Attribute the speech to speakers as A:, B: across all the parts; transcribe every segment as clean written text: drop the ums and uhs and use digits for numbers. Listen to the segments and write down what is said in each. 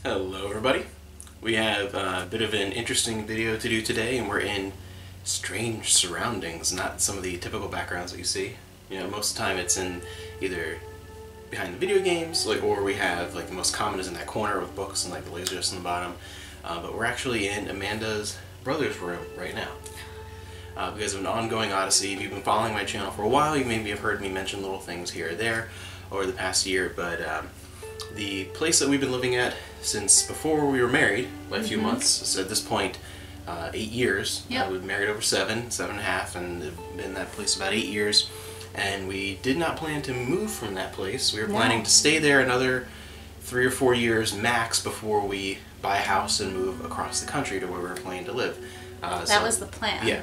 A: Hello everybody. We have a bit of an interesting video to do today, and we're in strange surroundings, not some of the typical backgrounds that you see. You know, most of the time it's in either behind the video games, or we have, the most common is in that corner with books and the lasers on the bottom. But we're actually in Amanda's brother's room right now. Because of an ongoing odyssey. If you've been following my channel for a while, you maybe have heard me mention little things here or there over the past year, but the place that we've been living at since before we were married by a few months, so at this point 8 years.
B: Yep.
A: We've been married over 7.5, and been in that place about 8 years, and we did not plan to move from that place. We were planning to stay there another 3 or 4 years max before we buy a house and move across the country to where we were planning to live.
B: That was the plan.
A: Yeah.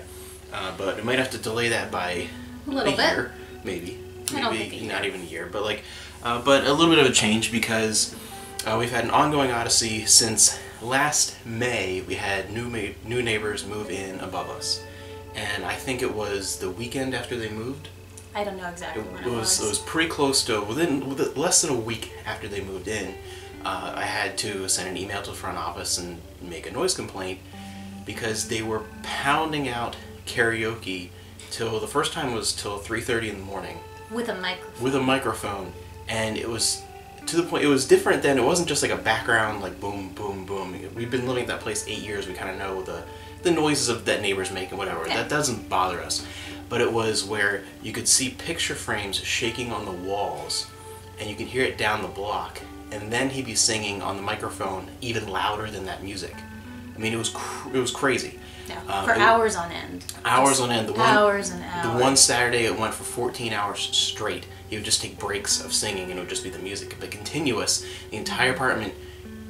A: But it might have to delay that by
B: a little bit.
A: Year, maybe
B: I don't think
A: not even a year, but but a little bit of a change because we've had an ongoing odyssey since last May. We had new neighbors move in above us, and I think it was the weekend after they moved.
B: I don't know exactly when it was.
A: It was pretty close to within less than a week after they moved in. I had to send an email to the front office and make a noise complaint because they were pounding out karaoke till the first time was till 3:30 in the morning
B: with a microphone.
A: With a microphone, and it was to the point. It was different then. It wasn't just like a background boom, boom, boom. We've been living at that place 8 years. We kind of know the noises of that neighbors make and whatever. Yeah. That doesn't bother us, but it was where you could see picture frames shaking on the walls, and you could hear it down the block, and then he'd be singing on the microphone even louder than that music. I mean, it was crazy.
B: Yeah, for hours on end.
A: Hours on end.
B: Hours and hours.
A: The one Saturday it went for 14 hours straight. He would just take breaks of singing and it would just be the music. But continuous, the entire apartment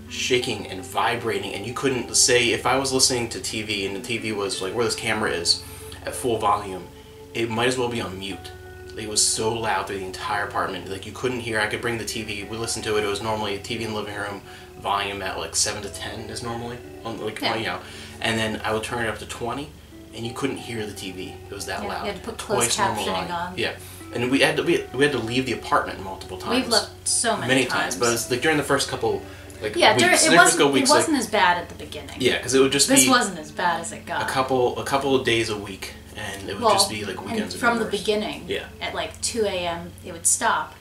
A: shaking and vibrating, and you couldn't say, if I was listening to TV and the TV was where this camera is at full volume, it might as well be on mute. It was so loud through the entire apartment. You couldn't hear. I could bring the TV, we listened to it. It was normally a TV in the living room, volume at 7 to 10 is normally on and then I would turn it up to 20, and you couldn't hear the TV. It was that loud.
B: You had to put closed captioning on.
A: Yeah, and we had to leave the apartment multiple times.
B: We've left so many times.
A: But it was during the first couple weeks.
B: It wasn't as bad at the beginning.
A: Yeah, because it would just
B: this wasn't as bad as it got.
A: A couple of days a week, and it would just be weekends.
B: And from the beginning,
A: yeah.
B: At 2 a.m. it would stop,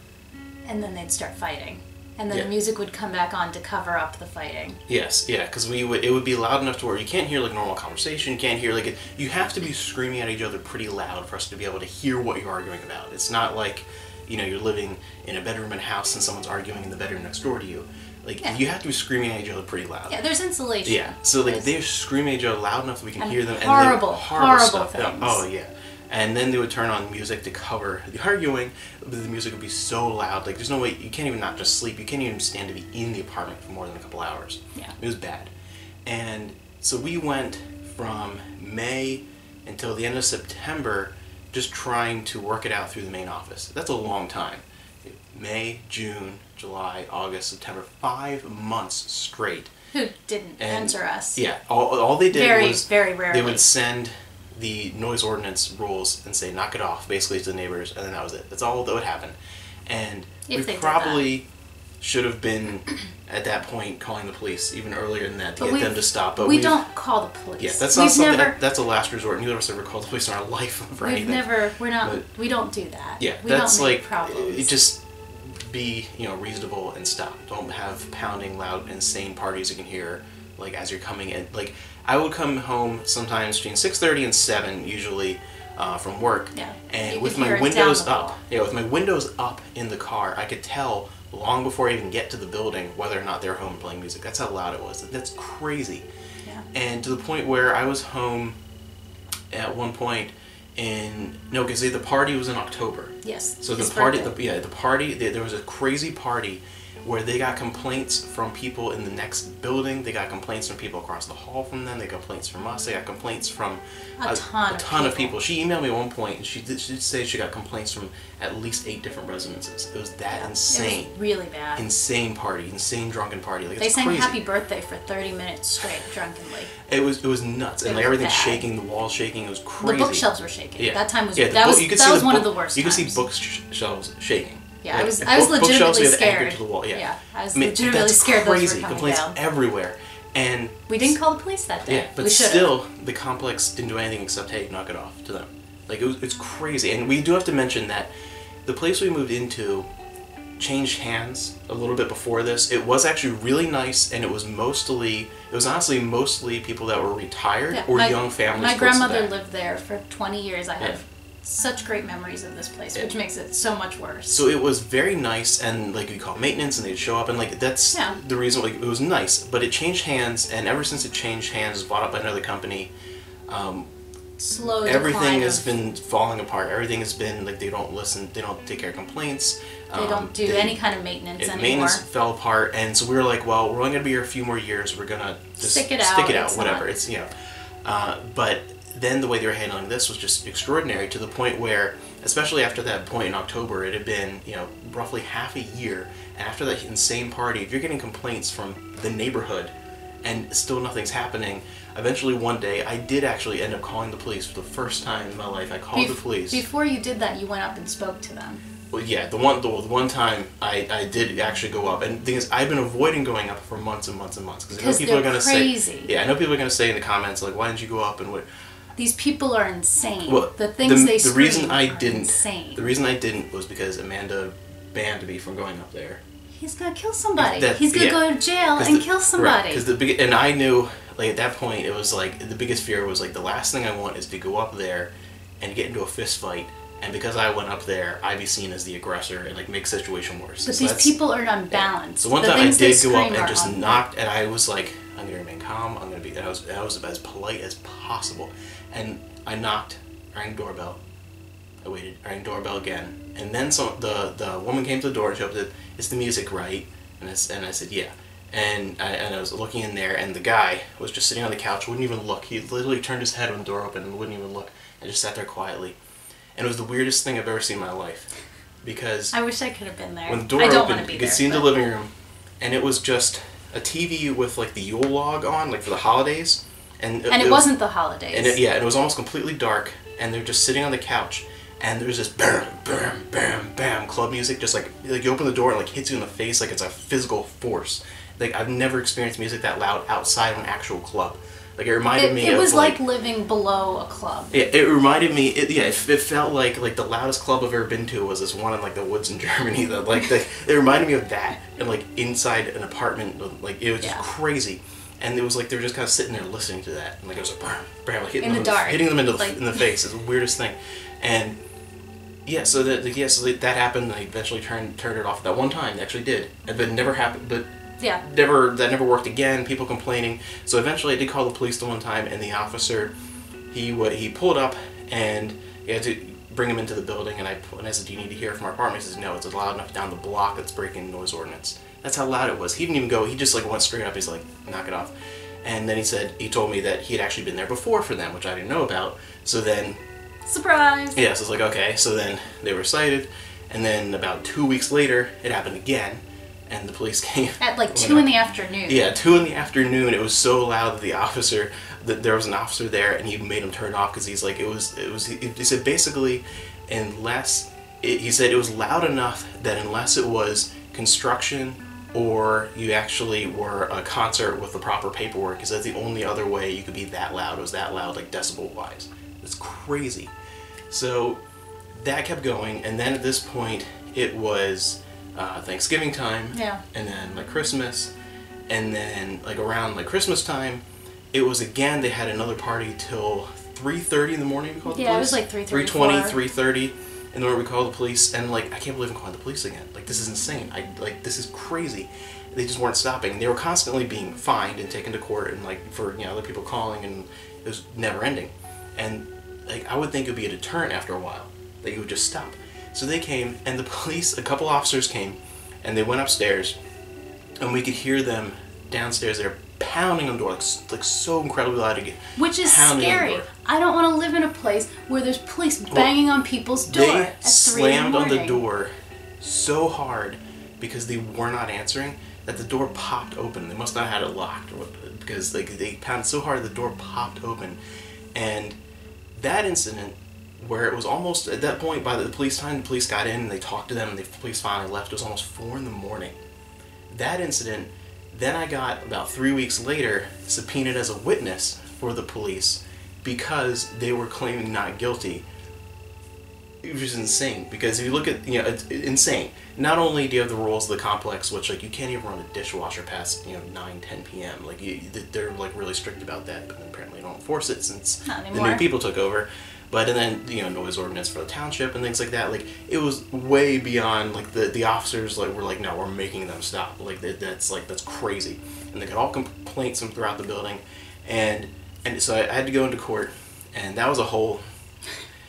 B: and then they'd start fighting. And then the music would come back on to cover up the fighting. Yes,
A: yeah, because it would be loud enough to where you can't hear normal conversation. You can't hear you have to be screaming at each other pretty loud for us to be able to hear what you're arguing about. It's not like, you're living in a bedroom in a house and someone's arguing in the bedroom next door to you. You have to be screaming at each other pretty loud.
B: Yeah, there's insulation.
A: Yeah, so they're screaming at each other loud enough that we can hear them.
B: Horrible
A: stuff.
B: things.
A: Oh yeah. And then they would turn on music to cover the arguing, but the music would be so loud, there's no way, you can't even not just sleep, you can't even stand to be in the apartment for more than a couple hours.
B: Yeah.
A: It was bad. And so we went from May until the end of September just trying to work it out through the main office. That's a long time. May, June, July, August, September, 5 months straight.
B: Who didn't answer us.
A: Yeah, all they did was
B: very rarely.
A: They would send the noise ordinance rules and say knock it off basically to the neighbors, and then that was it. That's all that would happen. And we probably should have been at that point calling the police even earlier than that to get them to stop. But
B: we don't call the police.
A: Yeah, that's not something that's a last resort. Neither of us ever called the police in our life for anything.
B: We don't do that.
A: Yeah,
B: we
A: that's
B: don't make problems.
A: Just be reasonable and stop. Don't have pounding loud insane parties you can hear as you're coming in. I would come home sometimes between 6:30 and 7 usually from work, and with my windows up, in the car, I could tell long before I even get to the building whether or not they're home playing music. That's how loud it was. That's crazy.
B: Yeah.
A: And to the point where I was home at one point because the party was in October.
B: Yes.
A: So the party, there was a crazy party where they got complaints from people in the next building, they got complaints from people across the hall from them, they got complaints from us, they got complaints from
B: a ton of people.
A: She emailed me at one point, and she did say she got complaints from at least 8 different residences. It was that insane.
B: It was really bad.
A: Insane party, insane drunken party.
B: They sang Happy Birthday for 30 minutes straight, drunkenly.
A: It was nuts, and everything's shaking, the walls shaking, it was crazy.
B: The bookshelves were shaking.
A: Yeah.
B: That time was,
A: that was one of the worst
B: You could see
A: bookshelves shaking.
B: Yeah,
A: like,
B: I was
A: bookshelves
B: legitimately
A: we have anchored
B: scared.
A: to the wall. Yeah,
B: I was
A: I mean,
B: legitimately
A: that's
B: scared
A: crazy.
B: those were coming
A: Complaints
B: down.
A: everywhere, and
B: We didn't call the police that day.
A: yeah, but
B: we should've.
A: still, the complex didn't do anything except, hey, knock it off to them. Like, it's crazy. And we do have to mention that the place we moved into changed hands a little bit before this. It was actually really nice, and it was honestly mostly people that were retired or young families.
B: My grandmother lived there for 20 years. I have such great memories of this place, which makes it so much worse.
A: So it was very nice, and like we call maintenance, and they'd show up, and like that's the reason. Like, it was nice, but it changed hands, and ever since it changed hands, it was bought up by another company.
B: Slow
A: everything has been falling apart. Everything has been like, they don't listen, they don't take care of complaints.
B: They don't do any kind of maintenance anymore.
A: Maintenance fell apart, and so we were like, well, we're only going to be here a few more years. We're going to just
B: stick it out,
A: whatever. It's, you know. But then the way they were handling this was just extraordinary, to the point where, especially after that point in October, it had been, you know, roughly half a year. And after that insane party, if you're getting complaints from the neighborhood and still nothing's happening, eventually one day I did actually end up calling the police for the first time in my life. I called the police.
B: Before you did that, you went up and spoke to them.
A: Well, yeah, the one time I did actually go up, and the thing is, I've been avoiding going up for months and months and months, because I know people are going to say, yeah, I know people are going to say in the comments, like, why didn't you go up, and what?
B: These people are insane.
A: Well,
B: the things they scream
A: the reason I
B: are
A: didn't,
B: insane.
A: The reason I didn't was because Amanda banned me from going up there.
B: He's gonna kill somebody. He's gonna go to jail and kill somebody.
A: Right, and I knew, like, at that point, it was like, the biggest fear was like, the last thing I want is to go up there and get into a fist fight. And because I went up there, I'd be seen as the aggressor and like make the situation worse.
B: But these people are unbalanced.
A: So one time I did go up and just knocked, and I was like, I'm gonna remain calm. I'm gonna be. And I was as polite as possible, and I knocked, rang doorbell. I waited, rang doorbell again, and then the woman came to the door and she opened it. Is the music right? And I said yeah. And I was looking in there, and the guy was just sitting on the couch, wouldn't even look. He literally turned his head when the door opened and wouldn't even look, and just sat there quietly. And it was the weirdest thing I've ever seen in my life, because
B: I wish I could have been there.
A: When the door opened, you could see in the living room, and it was just a TV with like the Yule log on, like for the holidays, and
B: it wasn't the holidays.
A: And it was almost completely dark, and they're just sitting on the couch, and there's this bam, bam, bam, bam club music, just like you open the door and like hits you in the face like it's a physical force. Like, I've never experienced music that loud outside of an actual club. Like, it reminded me of...
B: It was like living below a club.
A: Yeah, it reminded me... It felt like the loudest club I've ever been to was this one in, like, the woods in Germany. It reminded me of that. And, like, inside an apartment. Like, it was just crazy. And it was like they were just kind of sitting there listening to that. And, like, it was like... Bam, bam, like, hitting them in the face. It's the weirdest thing. And... Yeah, so that happened. I eventually turned it off that one time. They actually did. But it never happened. But...
B: Yeah.
A: That never worked again. People complaining. So eventually, I did call the police the one time, and the officer, he pulled up, and he had to bring him into the building. And I said, "Do you need to hear it from our apartment?" He says, "No, it's loud enough down the block. That's breaking noise ordinance." That's how loud it was. He didn't even go. He just like went straight up. He's like, "Knock it off." And then he told me that he had actually been there before for them, which I didn't know about. So then,
B: surprise.
A: Yeah, so it's like, okay. So then they were cited, and then about 2 weeks later, it happened again. And the police came
B: at like 2 in the afternoon.
A: Yeah, 2 in the afternoon. It was so loud that there was an officer there, and he made him turn off because he's like, he said basically, he said it was loud enough that unless it was construction or you actually were a concert with the proper paperwork, because that's the only other way you could be that loud. It was that loud, like decibel wise. It's crazy. So that kept going, and then at this point it was Thanksgiving time, and then like Christmas, and then like around like Christmas time, it was again, they had another party till 3:30 in the morning. We called the police.
B: Yeah, it was like
A: 3:20, 3:30, and then we called the police, and like I can't believe I'm calling the police again. Like, this is insane. This is crazy. They just weren't stopping. They were constantly being fined and taken to court, and like for other people calling, and it was never ending. And like I would think it would be a deterrent after a while that you would just stop. So they came, and the police, a couple officers came, and they went upstairs, and we could hear them downstairs there pounding on the door, like so incredibly loud again.
B: Which is scary. I don't want to live in a place where there's police banging on people's door at 3 in the morning. They
A: slammed on the door so hard because they were not answering that the door popped open. They must not have had it locked, because they pounded so hard the door popped open. And that incident where it was almost, at that point, by the police time, the police got in and they talked to them and the police finally left. It was almost 4 in the morning. That incident, then I got, about 3 weeks later, subpoenaed as a witness for the police because they were claiming not guilty. It was insane, because if you look at, you know, it's insane. Not only do you have the rules of the complex, which, like, you can't even run a dishwasher past, you know, 9, 10 p.m. Like, they're, like, really strict about that, but apparently they don't enforce it since the new people took over. But, and then, you know, noise ordinance for the township and things like that. Like, it was way beyond, like, the officers, like, were like, no, we're making them stop. Like, that's crazy. And they got all complaints from throughout the building. And so I had to go into court, and that was a whole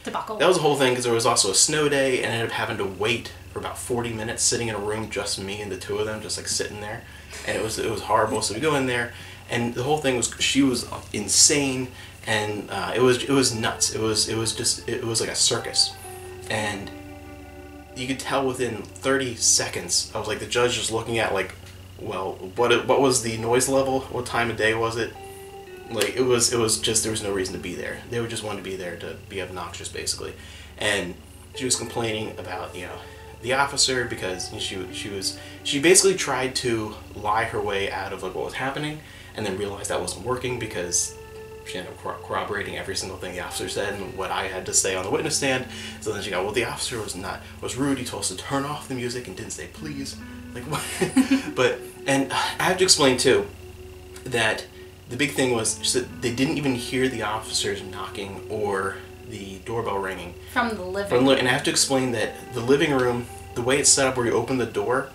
B: debacle.
A: That was a whole thing, because there was also a snow day, and I ended up having to wait for about 40 minutes, sitting in a room, just me and the two of them, just, like, sitting there. And it was horrible. So we go in there, and the whole thing was, she was insane. And it was nuts. It was like a circus, and you could tell within 30 seconds. I was like, the judge was looking at, like, well, what was the noise level? What time of day was it? Like, it was just, there was no reason to be there. They would just want to be there to be obnoxious, basically. And she was complaining about, you know, the officer, because she basically tried to lie her way out of, like, what was happening, and then realized that wasn't working, because she ended up corroborating every single thing the officer said and what I had to say on the witness stand. So then she got, well, the officer was rude. He told us to turn off the music and didn't say please. Like, what? But, and I have to explain too that the big thing was that they didn't even hear the officers knocking or the doorbell ringing
B: from the living room.
A: And I have to explain that the living room, the way it's set up, where you open the door,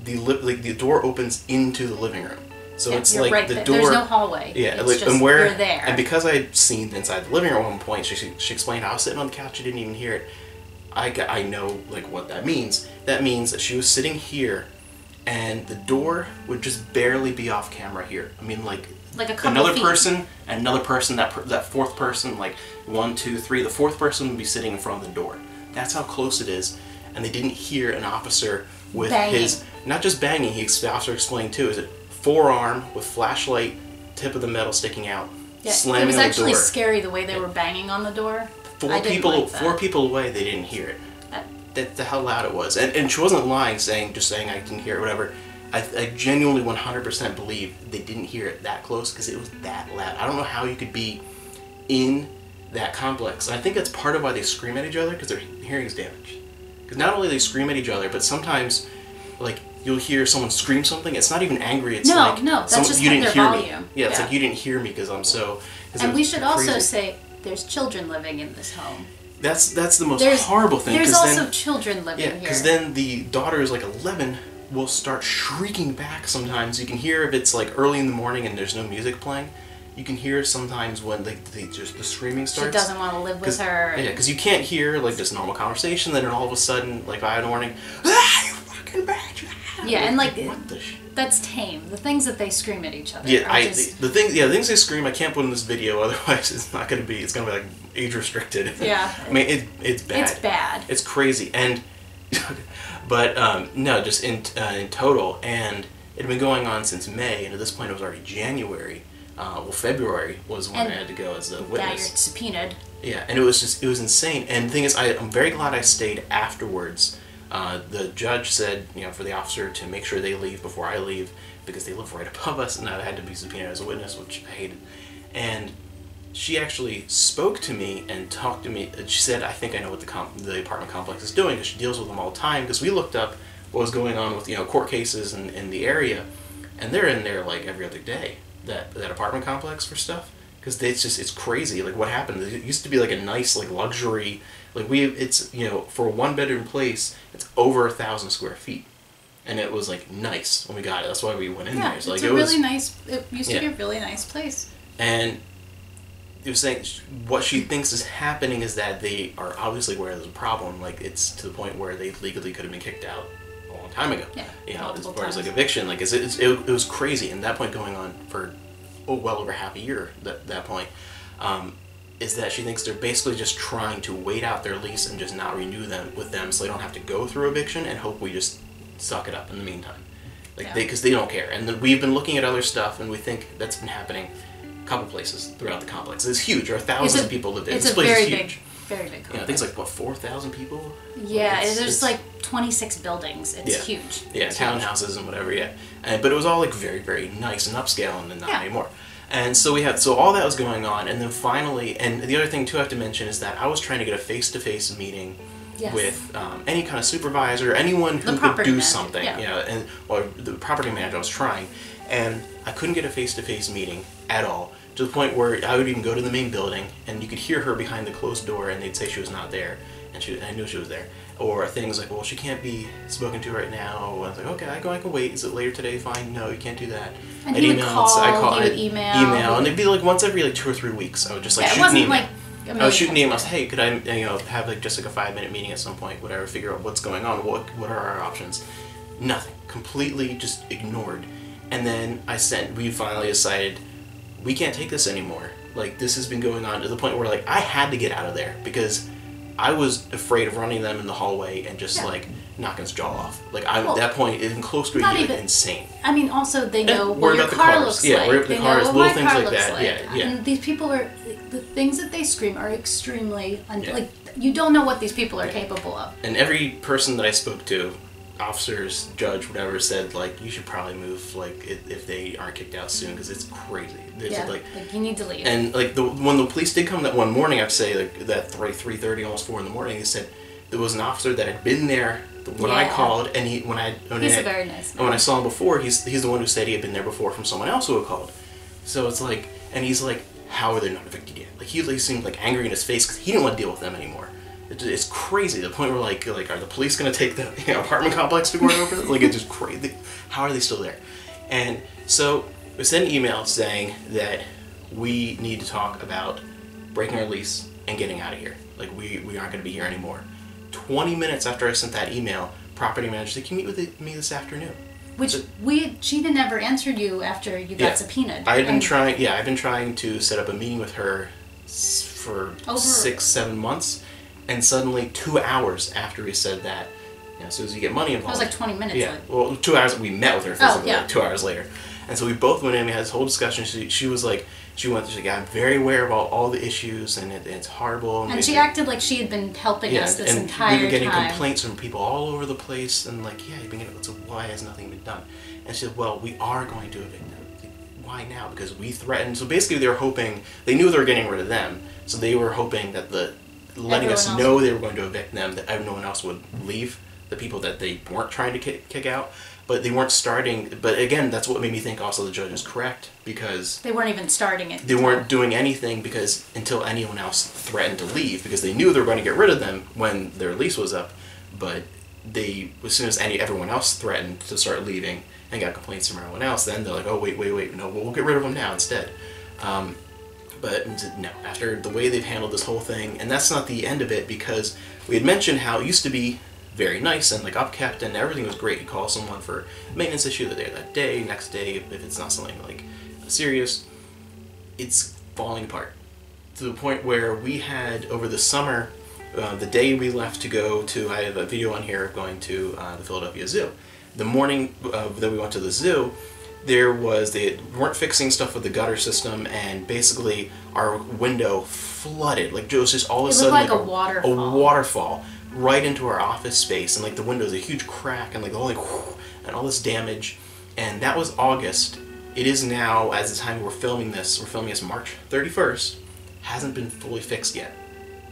A: the door opens into the living room. So
B: yeah,
A: it's like
B: right
A: the
B: there.
A: door.
B: There's no hallway.
A: Yeah,
B: it's
A: like,
B: just,
A: and where,
B: you're there.
A: and because I had seen inside the living room at one point, she explained how I was sitting on the couch. She didn't even hear it. I know, like, what that means. That means that she was sitting here, and the door would just barely be off camera here. I mean, like
B: a couple
A: another
B: feet.
A: person and another person. That fourth person, like 1, 2, 3. The fourth person would be sitting in front of the door. That's how close it is. And they didn't hear an officer with
B: banging.
A: his, not just banging. The officer explained too. Is it forearm with flashlight, tip of the metal sticking out, slamming on the door.
B: It was actually scary the way they were banging on the door.
A: Four people away, they didn't hear it. That's how loud it was. And she wasn't lying, just saying I didn't hear it, whatever. I genuinely 100% believe they didn't hear it that close, because it was that loud. I don't know how you could be in that complex. I think that's part of why they scream at each other, because their hearing is damaged. Because not only they scream at each other, but sometimes, like, you'll hear someone scream something. It's not even angry. It's like,
B: that's just
A: you didn't
B: their
A: hear
B: volume.
A: me. Yeah, it's like, you didn't hear me because I'm so.
B: And we should also say there's children living in this home.
A: That's the most horrible thing.
B: There's also children living here.
A: Because then the daughter is like 11, will start shrieking back sometimes. You can hear if it's like early in the morning and there's no music playing. You can hear sometimes when the screaming starts.
B: She doesn't want to live with her.
A: Yeah, because you can't hear like just normal conversation. Then all of a sudden, like by the morning, ah, you fucking bitch.
B: Yeah, and like
A: what the
B: that's tame. The things that they scream at each other.
A: Yeah, the things they scream, I can't put in this video. Otherwise, it's gonna be like age restricted.
B: Yeah.
A: I mean, it's bad.
B: It's bad.
A: It's crazy, and but no, just in total, and it had been going on since May, and at this point it was already January. February was when I had to go as a witness.
B: Yeah, you're subpoenaed.
A: Yeah, and it was insane. And the thing is, I'm very glad I stayed afterwards. The judge said, for the officer to make sure they leave before I leave, because they live right above us, and I had to be subpoenaed as a witness, which I hated. And she actually spoke to me and talked to me. She said, I think I know what the apartment complex is doing, because she deals with them all the time, because we looked up what was going on with court cases in the area, and they're in there like every other day, that apartment complex for stuff, because it's crazy. Like, what happened, it used to be like a nice like luxury, like it's for a 1-bedroom place, it's over 1,000 square feet, and it was like nice when we got it. That's why we went in there. So,
B: it used to be a really nice place.
A: And it was saying what she thinks is happening is that they are obviously aware there's a problem. Like, it's to the point where they legally could have been kicked out a long time ago.
B: Yeah,
A: as far as like eviction, like it was crazy. And that point going on for well over half a year. That point is that she thinks they're basically just trying to wait out their lease and just not renew them with them, so they don't have to go through eviction, and hope we just suck it up in the meantime. Like because they don't care. And then we've been looking at other stuff, and we think that's been happening a couple places throughout the complex. It's huge. There are thousands of people live there. This place is huge.
B: Very big complex.
A: I think it's like, what, 4,000 people?
B: Yeah, there's like 26 buildings. It's huge.
A: Yeah,
B: it's
A: townhouses
B: huge.
A: and whatever, yeah. But it was all like very, very nice and upscale and not
B: Yeah.
A: anymore. And so so all that was going on, and then finally, and the other thing too I have to mention is that I was trying to get a face-to-face meeting with any kind of supervisor, anyone who could do something, or the property manager. I was trying, and I couldn't get a face-to-face meeting at all, to the point where I would even go to the main building, and you could hear her behind the closed door, and they'd say she was not there, and I knew she was there. Or things like, well, she can't be spoken to right now. I was like, okay, I can wait. Is it later today? Fine. No, you can't do that.
B: And he would call, he would email.
A: And it'd be like once every like 2 or 3 weeks. I would just like shoot an email. I would shoot an email. Hey, could I, have like just like a 5-minute meeting at some point, whatever, figure out what's going on, what are our options. Nothing. Completely just ignored. And then we finally decided, we can't take this anymore. Like, this has been going on to the point where like I had to get out of there, because I was afraid of running them in the hallway and just like knocking his jaw off. Like, at that point, even close to being insane.
B: I mean, also they know what your car looks like.
A: Yeah, the cars, little things like that.
B: Like.
A: Yeah.
B: And these people the things that they scream are extremely like, you don't know what these people are capable of.
A: And every person that I spoke to, officers, judge, whatever, said like, you should probably move, like, if they aren't kicked out soon, because it's crazy.
B: Like you need to leave.
A: And like when the police did come that one morning, I'd say like that 3:30, almost 4 in the morning, they said there was an officer that had been there when I called, and he's a very nice man. And when I saw him before, he's the one who said he had been there before from someone else who had called. So it's like, and he's like, how are they not evicted yet? Like, he seemed like angry in his face because he didn't want to deal with them anymore. It's crazy, the point where like are the police going to take the apartment complex to court over? Like, it's just crazy. How are they still there? And so we sent an email saying that we need to talk about breaking our lease and getting out of here. Like, we aren't going to be here anymore. 20 minutes after I sent that email, property manager said, can you meet with me this afternoon?
B: Which she didn't ever answer you after you got subpoenaed.
A: I've been trying to set up a meeting with her for 6-7 months, and suddenly 2 hours after we said that, as soon as you get money involved.
B: It was like 20 minutes.
A: Yeah, well, 2 hours, we met with her physically, like 2 hours later. And so we both went in, we had this whole discussion. She was like, she's like, I'm very aware of all the issues, and it's horrible.
B: And she acted like she had been helping us this entire time.
A: We were getting complaints from people all over the place, and like, you've been getting, so why has nothing been done? And she said, well, we are going to evict them. Like, why now? Because we threatened. So basically they were hoping, they knew they were getting rid of them, so they were hoping that letting us know they were going to evict them, that no one else would leave, the people that they weren't trying to kick out. But they weren't starting. But again, that's what made me think also the judge is correct, because
B: they weren't even starting it.
A: They weren't doing anything until anyone else threatened to leave, because they knew they were going to get rid of them when their lease was up. But as soon as everyone else threatened to start leaving and got complaints from everyone else, then they're like, oh wait, no, we'll get rid of them now instead. But no, after the way they've handled this whole thing, and that's not the end of it, because we had mentioned how it used to be very nice and like upkept and everything was great. You call someone for a maintenance issue, they're there that day, next day, if it's not something like serious, it's falling apart. To the point where we had, over the summer, the day we left to go to, I have a video on here of going to the Philadelphia Zoo. The morning that we went to the zoo, they weren't fixing stuff with the gutter system, and basically our window flooded. Like, it was just all of a sudden
B: like a waterfall.
A: A waterfall right into our office space, and like the window's a huge crack, and like and all this damage. And that was August. It is now, as the time we're filming this March 31st, hasn't been fully fixed yet.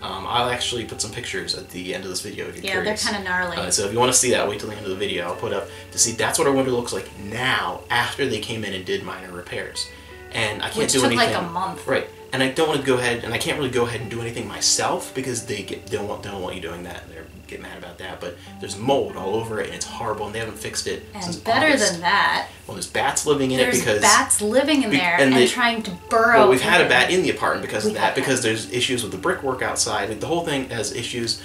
A: I'll actually put some pictures at the end of this video if you're curious.
B: They're kind of gnarly.
A: So if you want to see that, wait till the end of the video. I'll put up to see that's what our window looks like now, after they came in and did minor repairs. And I can't do anything.
B: Which took like a month.
A: Right. And I don't want to go ahead, and I can't really go ahead and do anything myself, because they don't want you doing that. They get mad about that. But there's mold all over it, and it's horrible, and they haven't fixed it since
B: better
A: August.
B: Than that,
A: well, there's bats living in it because
B: there's bats living in there and trying to burrow.
A: Well, we've had a bat in the apartment because of that, because there's issues with the brickwork outside. Like, the whole thing has issues.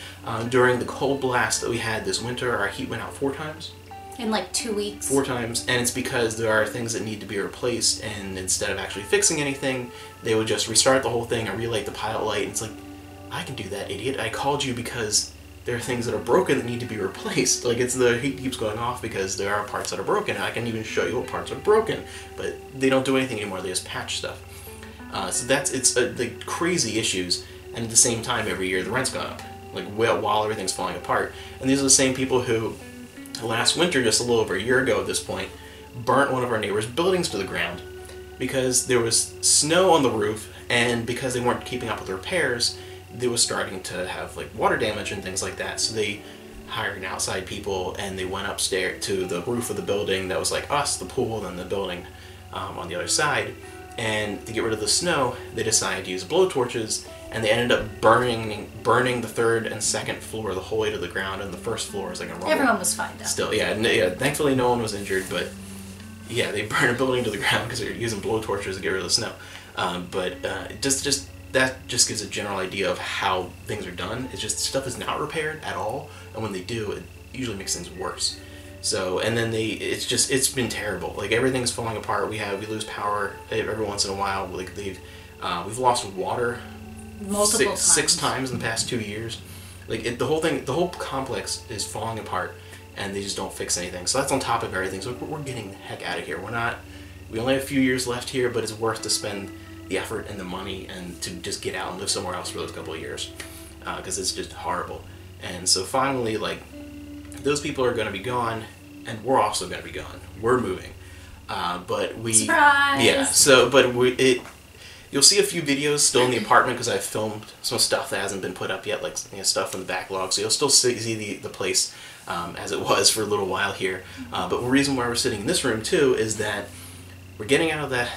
A: During the cold blast that we had this winter, our heat went out 4 times.
B: In like 2 weeks.
A: 4 times, and it's because there are things that need to be replaced, and instead of actually fixing anything, they would just restart the whole thing and relight the pilot light, and it's like, I can do that, idiot. I called you because there are things that are broken that need to be replaced. Like, it's the heat keeps going off because there are parts that are broken, and I can even show you what parts are broken, but they don't do anything anymore. They just patch stuff. So it's the crazy issues, and at the same time every year the rent's gone up, like while everything's falling apart. And these are the same people who last winter, just a little over a year ago at this point, burnt one of our neighbors' buildings to the ground because there was snow on the roof, and because they weren't keeping up with the repairs, they was starting to have like water damage and things like that. So they hired outside people, and they went upstairs to the roof of the building that was like us, the pool, and the building on the other side. And to get rid of the snow, they decided to use blowtorches, and they ended up burning the third and second floor the whole way to the ground, and the first floor is like a rubble.
B: Everyone was fine though.
A: Still, yeah. Thankfully, no one was injured, but yeah, they burned a building to the ground because they're using blowtorches to get rid of the snow. Just that just gives a general idea of how things are done. It's just stuff is not repaired at all, and when they do, it usually makes things worse. So, and then it's been terrible. Like, everything's falling apart. We lose power every once in a while. Like, we've lost water six times in the past 2 years. Like, the whole complex is falling apart, and they just don't fix anything. So that's on top of everything. So we're getting the heck out of here. We only have a few years left here, but it's worth to spend the effort and the money and to just get out and live somewhere else for those couple of years, because it's just horrible. And so finally, like, those people are going to be gone, and we're also going to be gone. We're moving, but we
B: surprise.
A: Yeah. So, but you'll see a few videos still in the apartment because I've filmed some stuff that hasn't been put up yet, like, stuff from the backlog. So you'll still see the place as it was for a little while here. But the reason why we're sitting in this room too is that we're getting out of that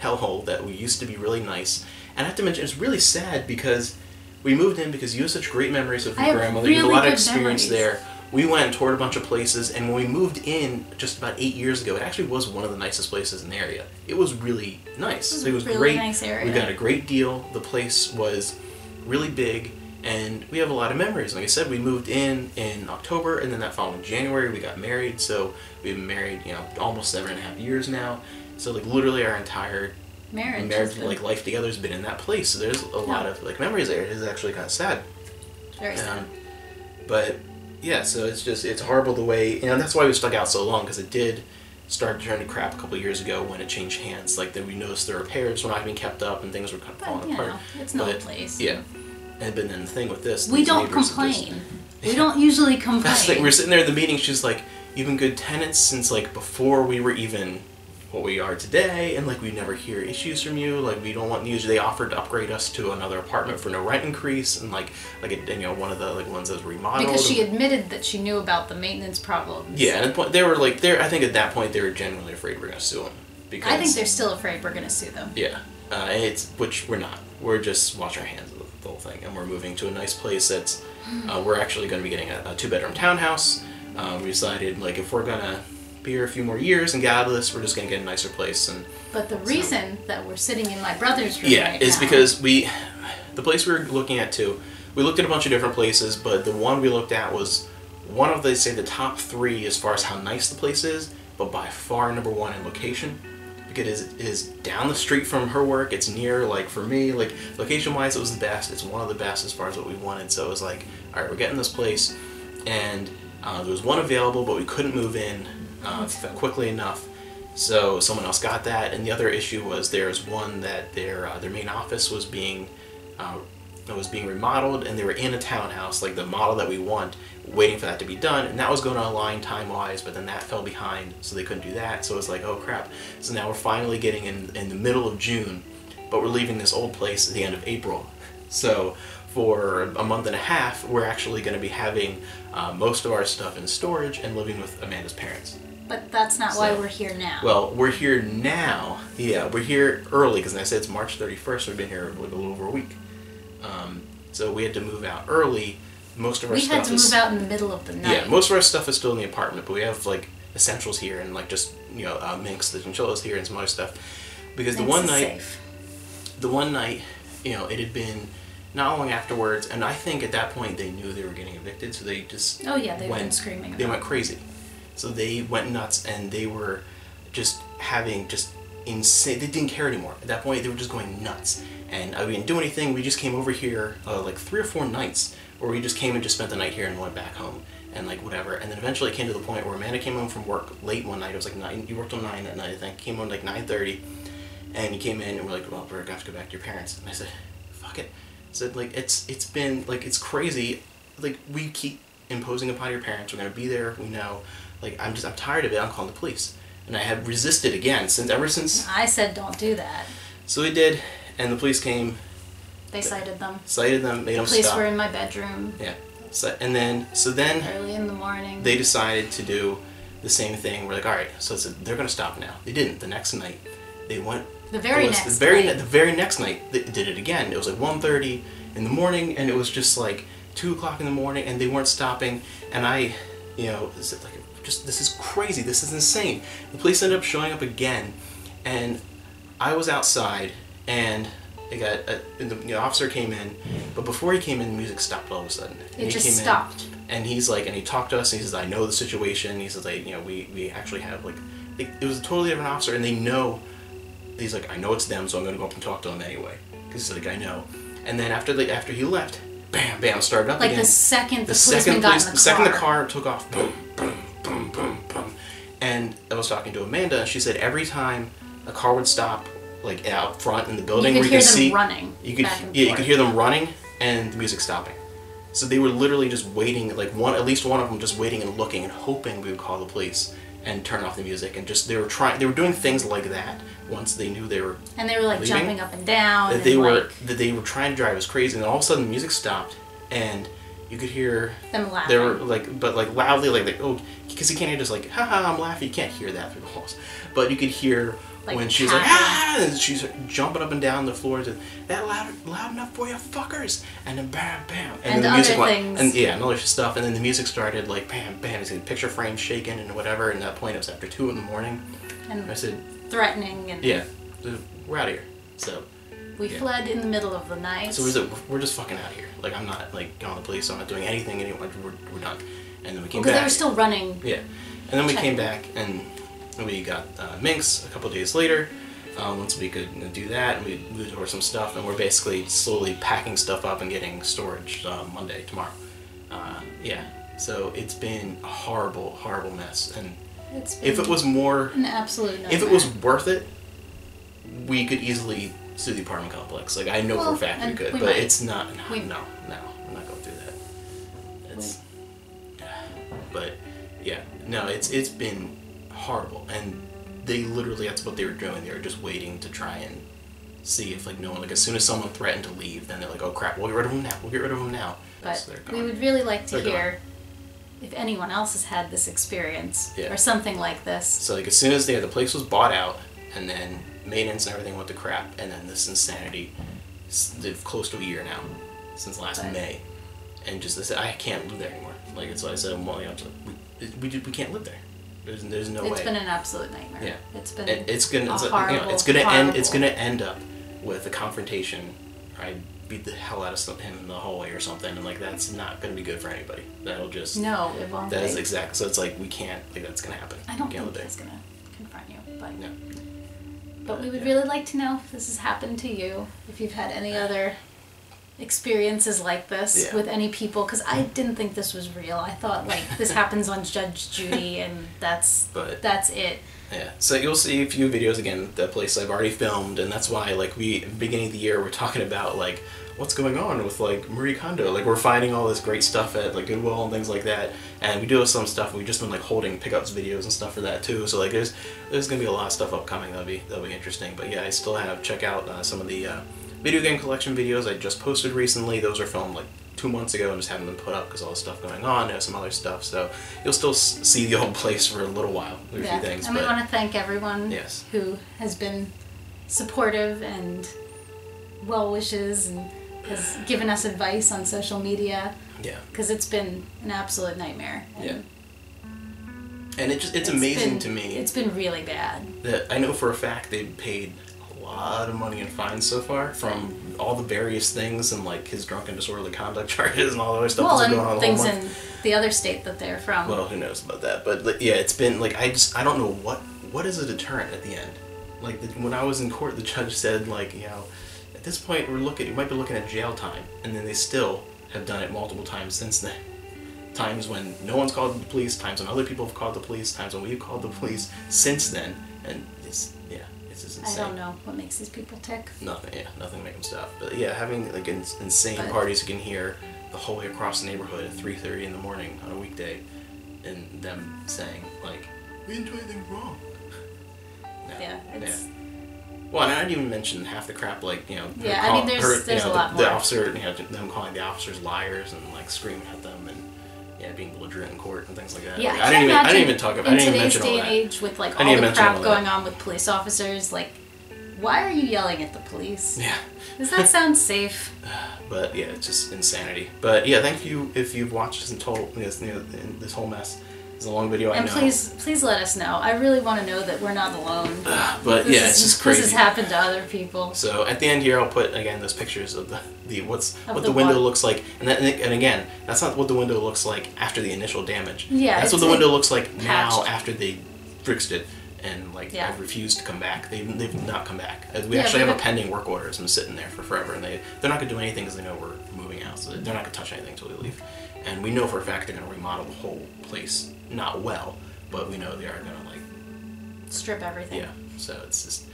A: hellhole that we used to be really nice. And I have to mention, it's really sad because we moved in because you have such great memories of your grandmother. You have a lot of experience there. We went and toured a bunch of places, and when we moved in just about 8 years ago, it actually was one of the nicest places in the area. It was really nice. It was
B: really
A: great.
B: Nice area.
A: We got a great deal. The place was really big, and we have a lot of memories. Like I said, we moved in October, and then that following January we got married. So we've been married, almost 7.5 years now. So like literally our entire marriage like life together has been in that place. So there's a lot of like memories there. It is actually kind of sad.
B: Very sad.
A: But yeah, so it's horrible the way, that's why we stuck out so long, because it did start turning to crap a couple of years ago when it changed hands. Like, then we noticed the repairs were not being kept up and things were kind of falling apart.
B: It's an old place.
A: Yeah. And then the thing with this,
B: we don't complain. We don't usually complain.
A: That's the thing. We were sitting there in the meeting, she's like, you've been good tenants since like before we were even what we are today, and like we never hear issues from you. Like, we don't want news. They offered to upgrade us to another apartment for no rent increase, and one of the like ones that was remodeled.
B: Because she admitted that she knew about the maintenance problems.
A: Yeah, and they were like, I think at that point they were genuinely afraid we're gonna sue them. Because
B: I think they're still afraid we're gonna sue them.
A: Yeah, which we're not. We're just washing our hands of the whole thing, and we're moving to a nice place that's. We're actually going to be getting a 2-bedroom townhouse. We decided, like, if we're gonna be here a few more years and get out of this, we're just gonna get a nicer place.
B: But the reason that we're sitting in my brother's room
A: is because the place we were looking at too, we looked at a bunch of different places, but the one we looked at was one of the top 3 as far as how nice the place is, but by far number 1 in location. Because it is down the street from her work. It's near, like, for me, like, location wise it was the best. It's one of the best as far as what we wanted. So it was like, alright, we're getting this place, and there was one available, but we couldn't move in quickly enough, so someone else got that. And the other issue was there's one that their main office was being remodeled, and they were in a townhouse, like the model that we want, waiting for that to be done, and that was going to align time-wise, but then that fell behind, so they couldn't do that. So it was like, oh crap. So now we're finally getting in the middle of June, but we're leaving this old place at the end of April. So for a month and a half, we're actually going to be having most of our stuff in storage and living with Amanda's parents.
B: But that's not why we're here now.
A: Well, we're here now. Yeah, we're here early, because I said it's March 31st, so we've been here like a little over a week. So we had to move out early. Most of our stuff
B: had to move out in the middle of the night.
A: Yeah, most of our stuff is still in the apartment, but we have like essentials here, and like just Minx, the chinchillas here, and some other stuff. Because the one night, it had been not long afterwards, and I think at that point they knew they were getting evicted, so they just
B: they've been screaming.
A: They went crazy, so they went nuts, and they were just having insane. They didn't care anymore. At that point, they were just going nuts. And we didn't do anything. We just came over here like 3 or 4 nights, where we just came and just spent the night here and went back home and like whatever. And then eventually it came to the point where Amanda came home from work late one night. It was like 9. You worked till 9 that night, I think. Came home like 9:30, and you came in and we're like, well, we're gonna have to go back to your parents. And I said, fuck it. Said like it's been like it's crazy. Like we keep imposing upon your parents. We're gonna be there. We know. Like I'm tired of it. I'm calling the police. And I have resisted again ever since.
B: I said don't do that.
A: So we did, and the police came.
B: They cited them.
A: Made them stop.
B: The police were in my bedroom.
A: Yeah. So then
B: early in the morning.
A: They decided to do the same thing. We're like, all right, so they're gonna stop now. They didn't. The next night, they went.
B: The very next
A: night, they did it again. It was like 1:30 in the morning, and it was just like 2 o'clock in the morning, and they weren't stopping. And I, this is crazy. This is insane. The police ended up showing up again, and I was outside, and the officer came in, but before he came in, the music stopped all of a sudden.
B: It just stopped.
A: And he's like, and he talked to us, and he says, I know the situation. He says, like, we actually have, like, it was a totally different officer, and they know, he's like, I know it's them, so I'm going to go up and talk to them anyway. Because he's like, I know. And then after he left, bam, bam, started up again.
B: Like the second the policeman got in the car.
A: The second the car took off, boom, boom, boom, boom, boom. And I was talking to Amanda, and she said every time a car would stop, like out front in the building,
B: you could hear them running.
A: You could hear them running, and the music stopping. So they were literally just waiting, like at least one of them just waiting and looking and hoping we would call the police and turn off the music, and just they were doing things like that once they knew they were.
B: And they were like leaving, jumping up and down.
A: That they were trying to drive us crazy, and then all of a sudden the music stopped, and you could hear
B: them laughing.
A: They were like, but like loudly, like oh, because you can't hear just like haha, I'm laughing. You can't hear that through the walls, but you could hear. Like when she's like, ah, and she's jumping up and down the floor, to that loud enough for you fuckers, and then bam, bam,
B: and
A: then the music
B: other things.
A: and other stuff, and then the music started like bam, bam, it's picture frame shaking and whatever, and at that point it was after 2 a.m.
B: And
A: I said,
B: threatening and
A: yeah, we're out of here. So
B: we fled in the middle of the night.
A: So we're just fucking out of here. Like I'm not like calling the police, I'm not doing anything anymore. We're done. And then we came back.
B: Because they were still running.
A: Yeah, and then we came back and we got Minx a couple days later. Once we could do that, and we moved over some stuff, and we're basically slowly packing stuff up and getting storage Monday, tomorrow. Yeah, so it's been a horrible, horrible mess. And if it was more,
B: an absolute nightmare.
A: If it was worth it, we could easily sue the apartment complex. Like I know for a fact we could, but it's not. No, we're not going through that. But yeah, no, it's been horrible, and they literally, that's what they were doing. They were just waiting to try and see if like no one, like as soon as someone threatened to leave, then they're like, oh crap, we'll get rid of them now.
B: But
A: so
B: we would really like to hear if anyone else has had this experience or something like this.
A: So like as soon as the place was bought out, and then maintenance and everything went to crap, and then this insanity, it's close to a year now, since last May, and just this, I can't live there anymore. Like it's what I said, we can't live there. There's no way.
B: It's been an absolute nightmare.
A: Yeah.
B: It's been
A: it's gonna end up with a confrontation. I beat the hell out of him in the hallway or something, and like that's not gonna be good for anybody. That'll just
B: it won't.
A: That is exactly. So it's like we can't. Like that's gonna happen.
B: I don't think he's gonna confront you, but
A: no.
B: But we would really like to know if this has happened to you. If you've had any other experiences like this with any people, because I didn't think this was real. I thought like this happens on Judge Judy and that's it.
A: Yeah, so you'll see a few videos again, the place I've already filmed, and that's why like beginning of the year we're talking about like what's going on with like Marie Kondo. Like we're finding all this great stuff at like Goodwill and things like that, and we do have some stuff. We've just been like holding pickups videos and stuff for that too. So like there's gonna be a lot of stuff upcoming that'll be interesting. But yeah, I still have check out some of the video game collection videos I just posted recently. Those are filmed like 2 months ago and just haven't been put up because all the stuff going on. There's some other stuff, so you'll still see the old place for a little while. There's a few things,
B: and we want to thank everyone
A: yes.
B: who has been supportive and well wishes and has given us advice on social media.
A: Yeah,
B: because it's been an absolute nightmare.
A: And it's amazing to me.
B: It's been really bad.
A: That I know for a fact they've paid a lot of money in fines so far from all the various things and like his drunken disorderly conduct charges and all the other stuff that's going on.
B: Well, and things in the other state that they're from.
A: Well, who knows about that? But like, yeah, it's been like I don't know what is a deterrent at the end. Like when I was in court, the judge said like at this point you might be looking at jail time, and then they still have done it multiple times since then. Times when no one's called the police, times when other people have called the police, times when we've called the police since then, and it's It's just insane.
B: I don't know what makes these people tick.
A: Nothing, yeah, nothing to make them stop. But yeah, having like insane parties you can hear the whole way across the neighborhood at 3:30 in the morning on a weekday, and them saying like, "We didn't do anything wrong." No,
B: yeah, it's...
A: Yeah. Well, and I didn't even mention half the crap, like, you know...
B: Yeah, I mean, there's a lot more.
A: The officer, you know, them calling the officers liars and, like, screaming at them and, yeah, being belligerent in court and things like that.
B: Yeah,
A: like, I didn't even talk about... I didn't even
B: in today's
A: mention all
B: day
A: that.
B: and age, with, like, all the crap going on with police officers, like, why are you yelling at the police?
A: Yeah.
B: Does that sound safe?
A: But, yeah, it's just insanity. But, yeah, thank you if you've watched this this whole mess. It's a long video, I know.
B: And please let us know. I really want to know that we're not alone.
A: But yeah, it's just crazy.
B: This has happened to other people.
A: So at the end here, I'll put again those pictures of what the window looks like, and again, that's not what the window looks like after the initial damage.
B: Yeah,
A: that's what the window looks like now
B: patched.
A: after they fixed it and like have refused to come back. They've not come back. We
B: Yeah,
A: actually have a pending work order. It's been sitting there for forever, and they're not gonna do anything because they know we're moving out. So they're not gonna touch anything until we leave. And we know for a fact they're gonna remodel the whole place. Not well, but we know they are gonna like
B: strip everything.
A: Yeah, so it's just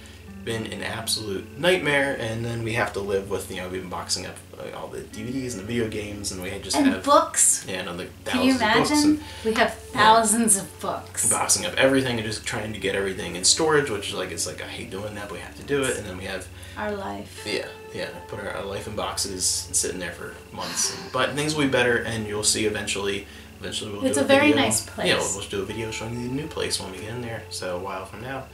A: been an absolute nightmare, and then we have to live with, you know, we've been boxing up all the DVDs and the video games, and we just have
B: books.
A: Yeah, another
B: Can you imagine? We have thousands of books.
A: Boxing up everything and just trying to get everything in storage, which is like, it's like I hate doing that, but we have to do it. And then we have
B: our life.
A: Yeah, put our life in boxes and sitting there for months. But things will be better, and you'll see eventually. Eventually we'll do a video. It's a very nice place. Yeah, we'll do a video showing you the new place when we get in there. So a while from now,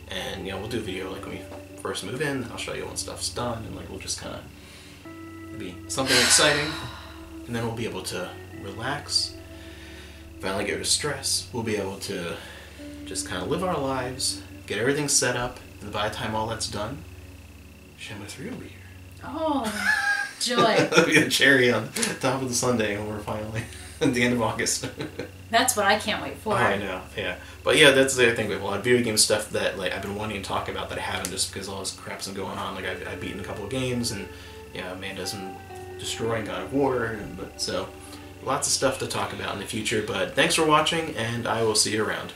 A: and you know, we'll do a video like when we first move in. I'll show you when stuff's done, and like we'll just kind of be something exciting, and then we'll be able to relax, finally get rid of stress. We'll be able to just kind of live our lives, get everything set up, and by the time all that's done, Shenmue 3 will be here.
B: Oh, joy!
A: It'll be a cherry on top of the sundae when we're finally. At the end of August.
B: That's what I can't wait for.
A: Oh, I know, yeah. But yeah, that's the other thing. We have a lot of video game stuff that like I've been wanting to talk about that I haven't, just because all this crap's been going on. Like I've beaten a couple of games, and yeah, Amanda's been destroying God of War, but so lots of stuff to talk about in the future. But thanks for watching, and I will see you around.